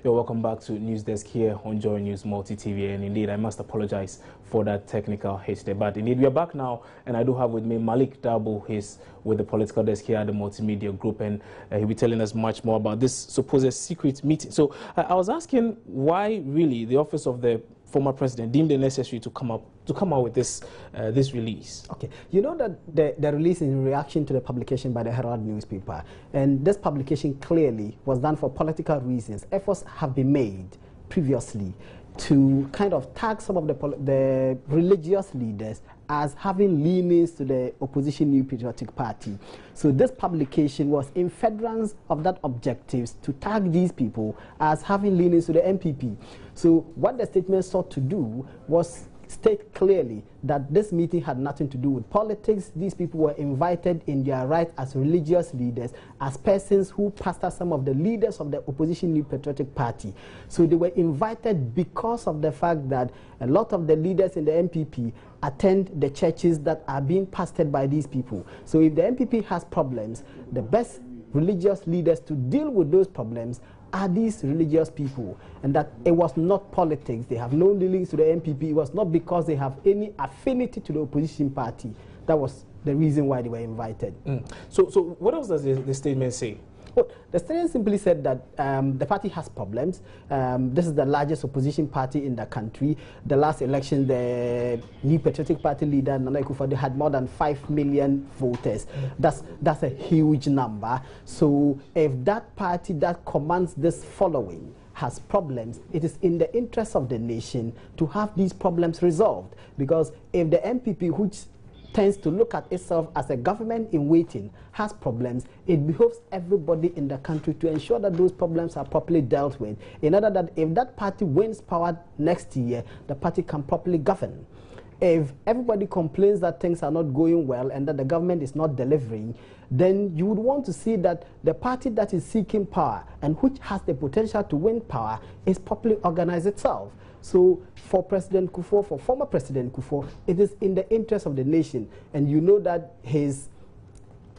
You're welcome back to News Desk here on Joy News Multi TV. And indeed, I must apologize for that technical hitch there. But indeed, we are back now, and I do have with me Malik Dabo. He's with the political desk here at the Multimedia Group, and he'll be telling us much more about this supposed secret meeting. So I was asking why really the office of the former president deemed it necessary to come out with this this release. Okay, you know that the release is in reaction to the publication by the Herald newspaper, and this publication clearly was done for political reasons. Efforts have been made previously to kind of tag some of the religious leaders as having leanings to the opposition New Patriotic Party. So this publication was in furtherance of that objectives to tag these people as having leanings to the NPP. So what the statement sought to do was state clearly that this meeting had nothing to do with politics. These people were invited in their right as religious leaders, as persons who pastor some of the leaders of the opposition New Patriotic Party. So they were invited because of the fact that a lot of the leaders in the NPP attend the churches that are being pastored by these people. So if the NPP has problems, the best religious leaders to deal with those problems are these religious people, and that it was not politics. They have no dealings to the NPP. It was not because they have any affinity to the opposition party. That was the reason why they were invited. So what else does the statement say? Well, the statement simply said that the party has problems. This is the largest opposition party in the country. The last election, the New Patriotic Party leader, Nana Kufour, had more than 5 million voters. That's a huge number. So if that party that commands this following has problems, it is in the interest of the nation to have these problems resolved. Because if the NPP, which tends to look at itself as a government in waiting, has problems, it behoves everybody in the country to ensure that those problems are properly dealt with, in order that if that party wins power next year, the party can properly govern. If everybody complains that things are not going well and that the government is not delivering, then you would want to see that the party that is seeking power and which has the potential to win power is properly organized itself. So for President Kufour, for former President Kufour, it is in the interest of the nation. And you know that he's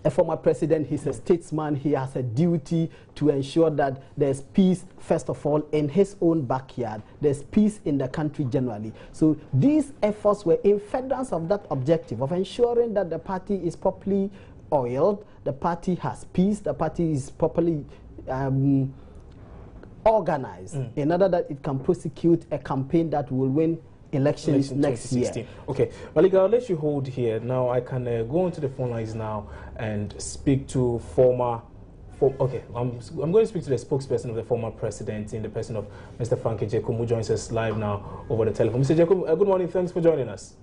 a former president, he's a statesman, he has a duty to ensure that there's peace, first of all, in his own backyard. There's peace in the country generally. So these efforts were in furtherance of that objective of ensuring that the party is properly oiled, the party has peace, the party is properly organized in order that it can prosecute a campaign that will win elections next year. Okay, Malika, I'll let you hold here. Now I can go into the phone lines now and speak to okay, I'm going to speak to the spokesperson of the former president in the person of Mr. Frank Jacob, who joins us live now over the telephone. Mr. Jacob, good morning. Thanks for joining us.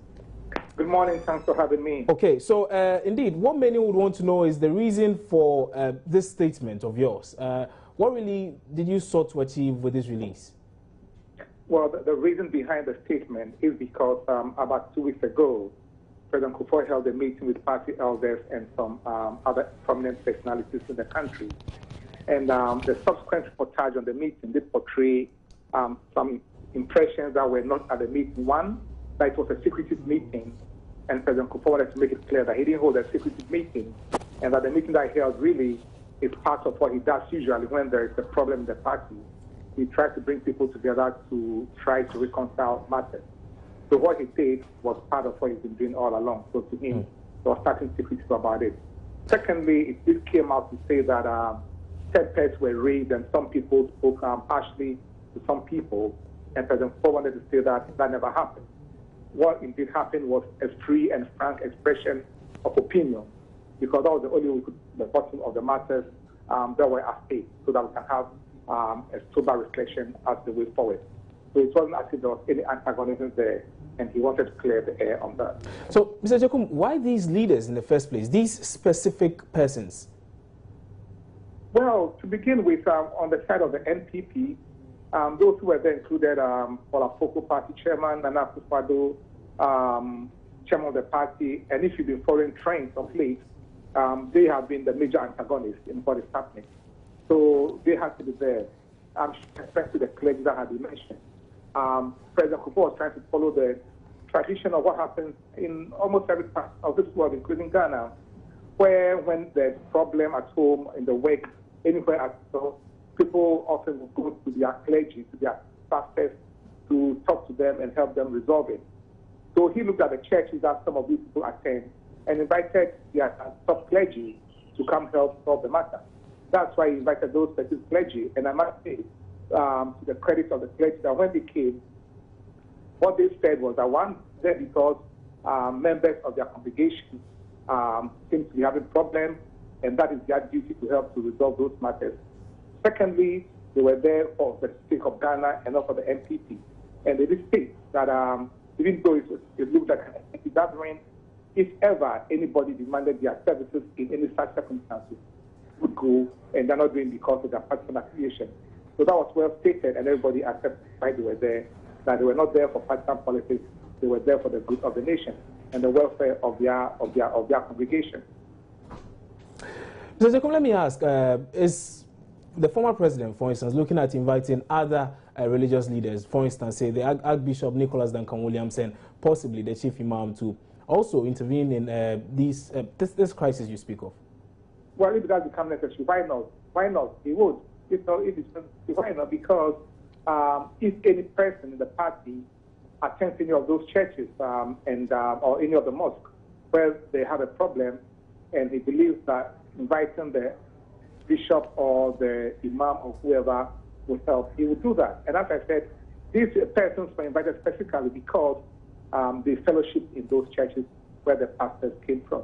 Good morning. Thanks for having me. Okay, so indeed, what many would want to know is the reason for this statement of yours. What really did you sort to achieve with this release? Well, the reason behind the statement is because about 2 weeks ago, President Kufour held a meeting with party elders and some other prominent personalities in the country. And the subsequent reportage on the meeting did portray some impressions that were not at the meeting. One, that it was a secretive meeting, and President Kufour wanted to make it clear that he didn't hold a secretive meeting, and that the meeting that he held really is part of what he does usually when there is a problem in the party. He tries to bring people together to try to reconcile matters. So what he did was part of what he's been doing all along. So to him, there was something secretive about it. Secondly, it came out to say that setbacks were raised and some people spoke harshly to some people, and President Kufour wanted to say that that never happened. What indeed happened was a free and frank expression of opinion, because that was the only way we could, the bottom of the matters that were at stake, so that we can have a sober reflection as the way forward. So it wasn't as if there was any antagonism there, and he wanted to clear the air on that. So, Mr. Jacob, why these leaders in the first place, these specific persons? Well, to begin with, on the side of the NPP, those who were there included Focal Party Chairman, Nana Kufour, Chairman of the party, and if you've been following trends of late, they have been the major antagonists in what is happening. So they had to be there, especially the clergy that had been mentioned. President Kufour was trying to follow the tradition of what happens in almost every part of this world, including Ghana, where when there's problem at home, in the work, anywhere at all, people often will go to their clergy, to their pastors, to talk to them and help them resolve it. So he looked at the churches that some of these people attend and invited their top clergy to come help solve the matter. That's why he invited those specific clergy. And I must say, to the credit of the clergy, that when they came, what they said was that one, there because members of their congregation seem to be having problems, and that is their duty to help to resolve those matters. Secondly, they were there for the sake of Ghana and not for the NPP. And they did state that even though it looked like a gathering, if ever anybody demanded their services in any such circumstances, would go, and they're not doing because of their partisan affiliation. So that was well stated, and everybody accepted why they were there, that they were not there for partisan politics, they were there for the good of the nation and the welfare of their congregation. So, let me ask, is the former president, for instance, looking at inviting other religious leaders, for instance, say the Archbishop Nicholas Duncan Williamson, possibly the chief imam, to also intervene in this crisis you speak of? Well, if it does become necessary, why not? Why not? He would. Why not? Because if any person in the party attends any of those churches or any of the mosques where they have a problem, and he believes that inviting the bishop or the imam or whoever will help, he will do that. And as I said, these persons were invited specifically because they fellowship in those churches where the pastors came from.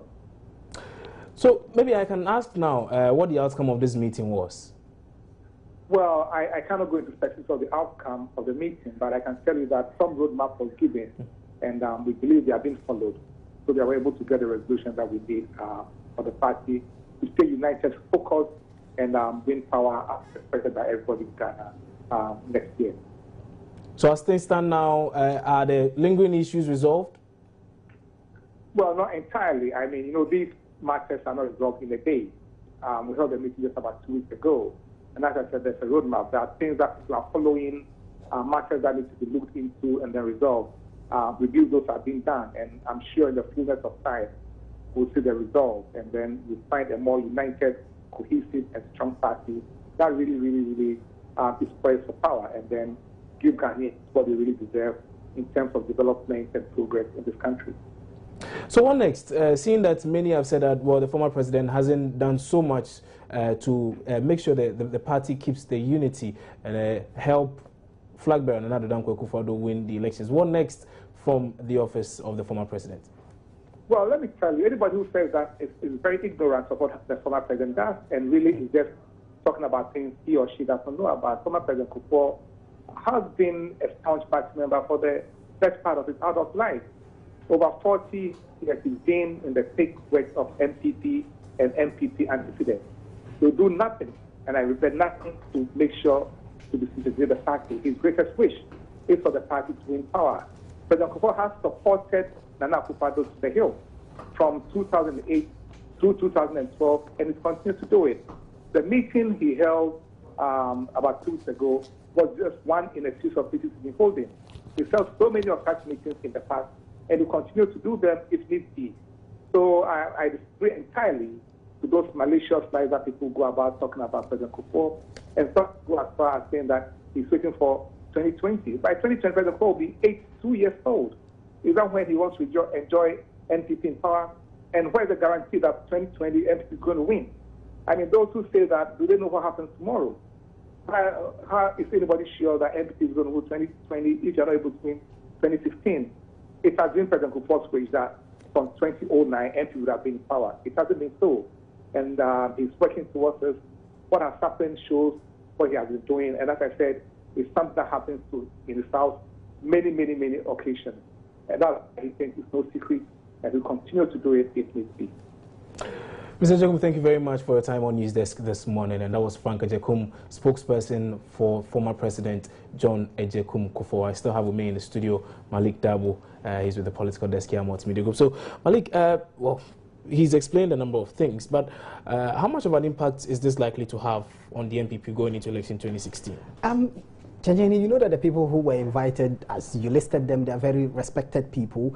So maybe I can ask now what the outcome of this meeting was. Well, I cannot go into specifics of the outcome of the meeting, but I can tell you that some roadmap was given, and we believe they are being followed. So they were able to get a resolution that we did for the party to stay united, focused, and win power as expected by everybody in Ghana next year. So as things stand now, are the lingering issues resolved? Well, not entirely. I mean, these matters are not resolved in a day. We held a meeting just about 2 weeks ago. And as I said, there's a roadmap. There are things that people are following, matters that need to be looked into and then resolved. Reviews, those are being done. And I'm sure in the fullness of time, we'll see the result. And then we'll find a more united, cohesive, and strong party that really, really, really is poised for power. And then give Ghanaians what they really deserve in terms of development and progress in this country. So what next? Seeing that many have said that, well, the former president hasn't done so much to make sure that the party keeps the unity and help flag bearer Nana Kufour win the elections. What next from the office of the former president? Well, let me tell you, anybody who says that is very ignorant of what the former president does and really is just talking about things he or she doesn't know about. Former President Kufour has been a staunch party member for the best part of his adult life. Over 40 years he's been in the thick work of NPP and NPP antecedents. They do nothing, and I repeat, nothing to make sure to disintegrate the party. His greatest wish is for the party to win power. President Kufour has supported Nana Akufo-Addo to the hill from 2008 through 2012, and he continues to do it. The meeting he held about 2 weeks ago was just one in a series of meetings he's been holding. He held so many of such meetings in the past, and will continue to do them if need be. So I disagree entirely to those malicious lies that people go about talking about President Kufour, and some go as far as saying that he's waiting for 2020. By 2020, President Kufour will be 82 years old. Is that when he wants to enjoy NPP in power? And where's the guarantee that 2020 NPP is going to win? I mean, those who say that, do they know what happens tomorrow? How is anybody sure that NPP is going to win 2020 if you're not able to win 2016? It has been President Kufour's wish that from 2009, NPP would have been in power. It hasn't been so. And he's working towards this. What has happened shows what he has been doing. And as I said, it's something that happens in the South many, many, many occasions. And that, I think, is no secret. And we'll continue to do it if need be. Mr. Ejekum, thank you very much for your time on News Desk this morning. And that was Frank Ejekum, spokesperson for former President John Ejekum Kufour. I still have with me in the studio Malik Dabo. He's with the political desk here at Multimedia Group. So, Malik, well, he's explained a number of things, but how much of an impact is this likely to have on the NPP going into election 2016? Chanjani, you know that the people who were invited, as you listed them, they are very respected people.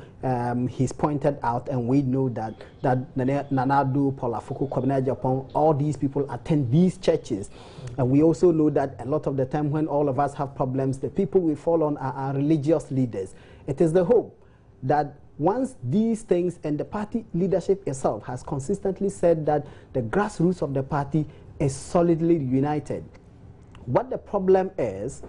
He's pointed out, and we know that Nanadu, Polafuku, Kwabena Japan, all these people attend these churches. And we also know that a lot of the time when all of us have problems, the people we fall on are our religious leaders. It is the hope that once these things, and the party leadership itself has consistently said that the grassroots of the party is solidly united. What the problem is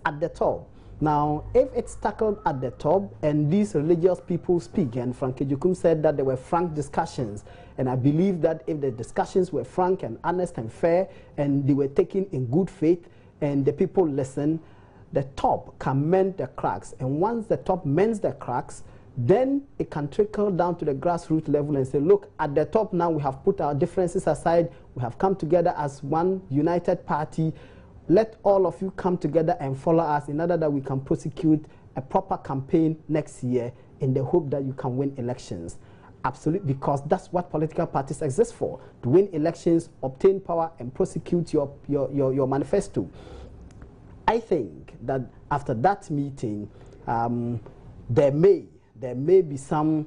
at the top. Now, if it's tackled at the top and these religious people speak, and Frank Ejukum said that there were frank discussions, and I believe that if the discussions were frank and honest and fair, and they were taken in good faith, and the people listen, the top can mend the cracks. And once the top mends the cracks, then it can trickle down to the grassroots level and say, look, at the top now we have put our differences aside, we have come together as one united party. Let all of you come together and follow us in order that we can prosecute a proper campaign next year in the hope that you can win elections. Absolutely, because that's what political parties exist for, to win elections, obtain power, and prosecute your manifesto. I think that after that meeting, there may be some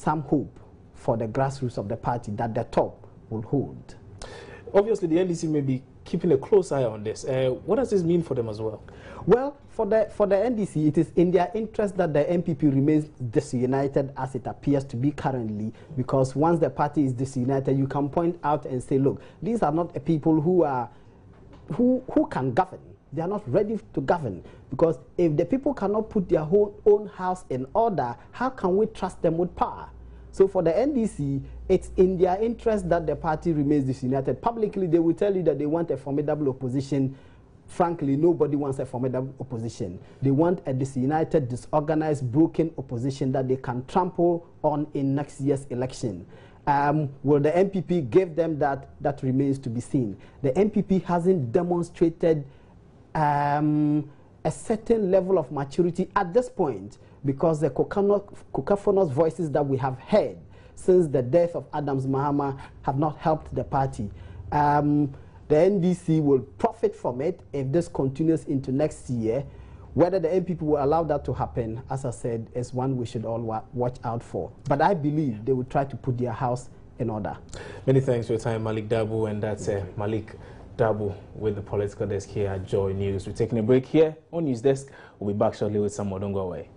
hope for the grassroots of the party that the top will hold. Obviously, the NDC may be keeping a close eye on this. What does this mean for them as well? Well, for the NDC, it is in their interest that the NPP remains disunited as it appears to be currently, because once the party is disunited, you can point out and say, look, these are not people who can govern. They are not ready to govern, because if the people cannot put their own house in order, how can we trust them with power? So for the NDC, it's in their interest that the party remains disunited. Publicly, they will tell you that they want a formidable opposition. Frankly, nobody wants a formidable opposition. They want a disunited, disorganized, broken opposition that they can trample on in next year's election. Will the NPP give them that? That remains to be seen. The NPP hasn't demonstrated a certain level of maturity at this point, because the cacophonous voices that we have heard since the death of Adams Mahama have not helped the party. The NDC will profit from it if this continues into next year. Whether the NPP will allow that to happen, as I said, is one we should all watch out for. But I believe they will try to put their house in order. Many thanks for your time, Malik Dabu, and that's Malik Dabu with the political desk here at Joy News. We're taking a break here on News Desk. We'll be back shortly with some more. Don't go away.